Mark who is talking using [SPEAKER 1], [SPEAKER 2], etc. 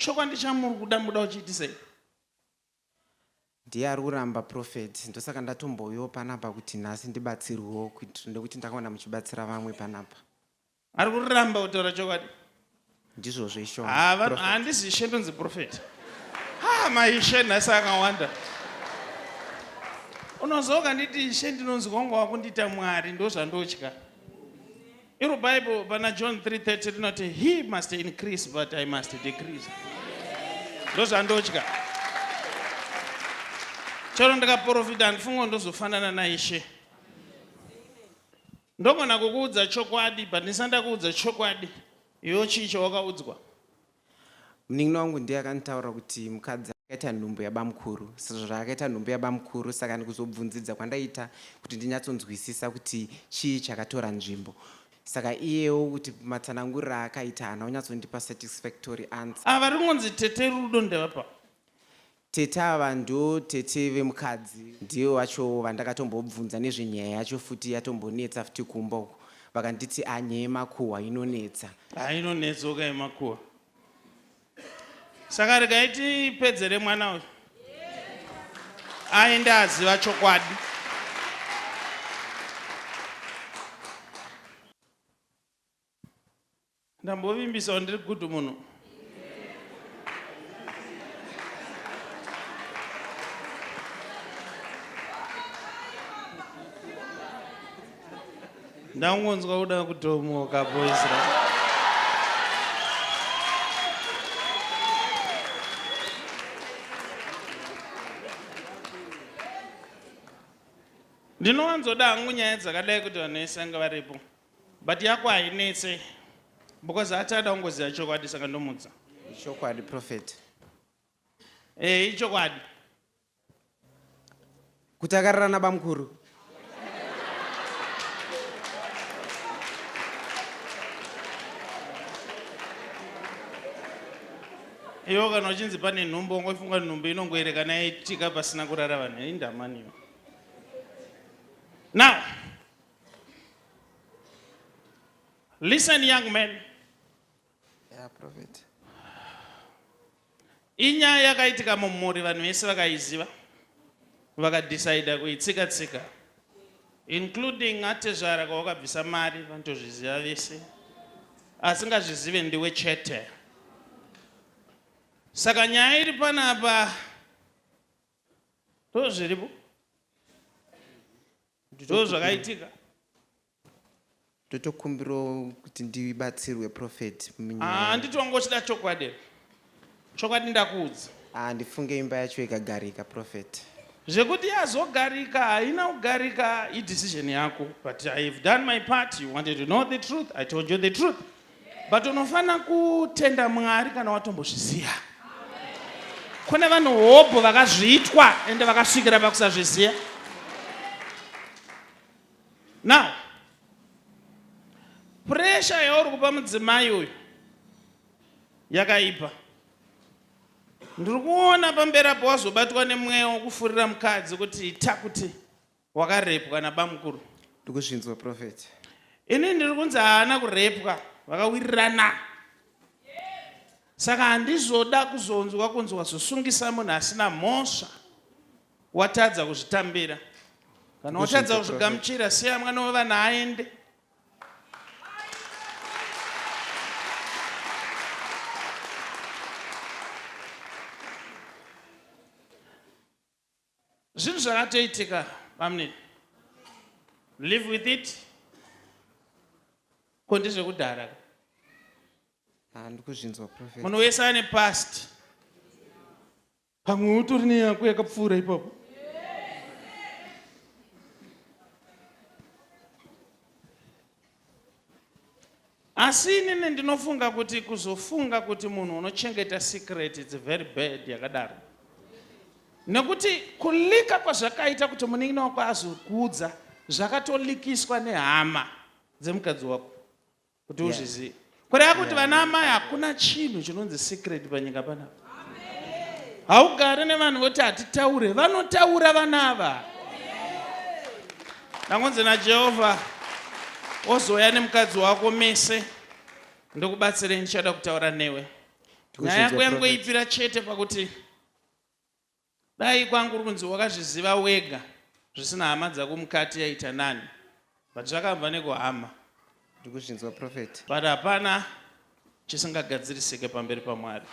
[SPEAKER 1] chokwadi chamuri kuda muda uchiitisei?
[SPEAKER 2] Ndiye ari kuramba prophet. Ndosaka ndatomboyo panapa kuti nhasi ndibatsirwewo nekuti ndakaona muchibatsira vamwe panapa.
[SPEAKER 1] Ari kuramba kutaura chokwadi?
[SPEAKER 2] Ndizvozvo isho.
[SPEAKER 1] Handisi Ishe ndonzi prophet. Maishe nhasi akawanda. Unozoka nditi Ishe ndinonzi kwangu wakundiita Mwari ndozvandotya. Iro Bible pana John 3:30 rinoti he must increase but I must decrease. Ndozvandotya. Chero ndikaprofita handifunga ndozofanana naIshe. Ndogona kukuudza chokwadi but ndisanda kuudza chokwadi. Iwo chicho wakaudzwa.
[SPEAKER 2] Munin'ina wangu ndiye akanitaura kuti mukadzi akaita nhumbu yabamukuru. Sezvo zvakaita nhumbu yabamukuru saka ndikuzobvunzidza kwandaita kuti ndinyatsonzwisisa kuti chii chakatora nzvimbo. Saka iyewo kuti matsanangurira akaita hana unyatsondipa satisfactory answer.
[SPEAKER 1] Ava ringonzi tete rudo ndevapa.
[SPEAKER 2] Tete ava ndo tete vemukadzi ndiyo vacho vandakatombobvunza nezvenyaya yacho futi yatombonetsa futi kumba uko. Vakanditi nyaya yemakuhwa inonetsa.
[SPEAKER 1] Inonetsa yemakuhwa. Saka regai tipedzere mwana uyu. Aende aziva chokwadi. Ndambovimbisa ndiri kuti munhu. Ndangonzwa kuda kutomoka boisra. Ndinowanzoda hangu nyaya dzakadai kuti vanhu vese vanga varipo. But yako hainetse. Because achada kungoziva chokwadi saka ndomudza.
[SPEAKER 2] Chokwadi prophet.
[SPEAKER 1] Ichokwadi.
[SPEAKER 2] Kuti akararana bamukuru.
[SPEAKER 1] Iwo kana uchinzi pane nhumbu ungofunga nhumbu inongoerekana yaitika pasina kurara vanhu. Indamaniyo. Now, listen young men.
[SPEAKER 2] Yeah, prophet.
[SPEAKER 1] Inyaya yakaitika mumhuri vanhu vese vakaiziva. Vakadecide kuitsika-tsika. Including atezvara kwawakabvisa mari vanotozviziva vese. Asingazvizive ndiwe chete. Saka nyaya iri panapa ndozviripo. Ndozvakaitika.
[SPEAKER 2] Totokumbiro kuti ndibatsirwe prophet.
[SPEAKER 1] Handiti wangochida chokwadi. Chokwadi ndakuudza.
[SPEAKER 2] Ndifunge imba yacho ikagarika prophet.
[SPEAKER 1] Zvekuti yazogarika haina kugarika idecision yako. But I've done my part. You wanted to know the truth. I told you the truth. But unofana kutenda Mwari kana watombozviziva. Kune vanhu hopo vakazviitwa ende vakasvikira pakusazviziva. Now, pressure yauri kupa mudzimai uyu yakaipa. Ndiri kuona pamberi apo wazobatwa nemweya wokufurira mukadzi kuti takuti wakarepwa nabamukuru.
[SPEAKER 2] Ndikuzvinzwa prophet.
[SPEAKER 1] Ini ndiri kunzi haana kurepwa, vakawirirana. Saka handizoda kuzonzwa kunzi wazosungisa munhu asina mhosva. Watadza kuzvitambira. Kana watadza kuzvigamuchira siya mwana wevanhu aende. Zvinhu zvakatoitika pamwe. Live with it. Kondezvekudhara.
[SPEAKER 2] Ndikuzvinzwa prophet.
[SPEAKER 1] Munhu wese ane past. Pamwe utori neyako yakapfuura ipapo. Asi inini ndinofunga kuti kuzofunga kuti munhu unochengeta secret it's very bad yakadaro. Nekuti kulika kwazvakaita kuti munin'ina wako azokuudza zvakatolikiswa nehama dzemukadzi wako kuti uzvizive. Kureva kuti vana amai hakuna chinhu chinonzi secret panyika panapa. Haugari nevanhu voti hatitaure, vanotaura vana ava. Ndangonzi naJehovha ozoya nemukadzi wako mese ndokubatsire ndichada kutaura newe. nyaya yako yangoipira chete pakuti dai kwangu uri kunzi wakazviziva wega zvisina hama dzako mukati yaita nani, but zvakabva nekuhama.
[SPEAKER 2] Ndikuzvinzwa prophet.
[SPEAKER 1] But hapana chisingagadzirisike pamberi paMwari.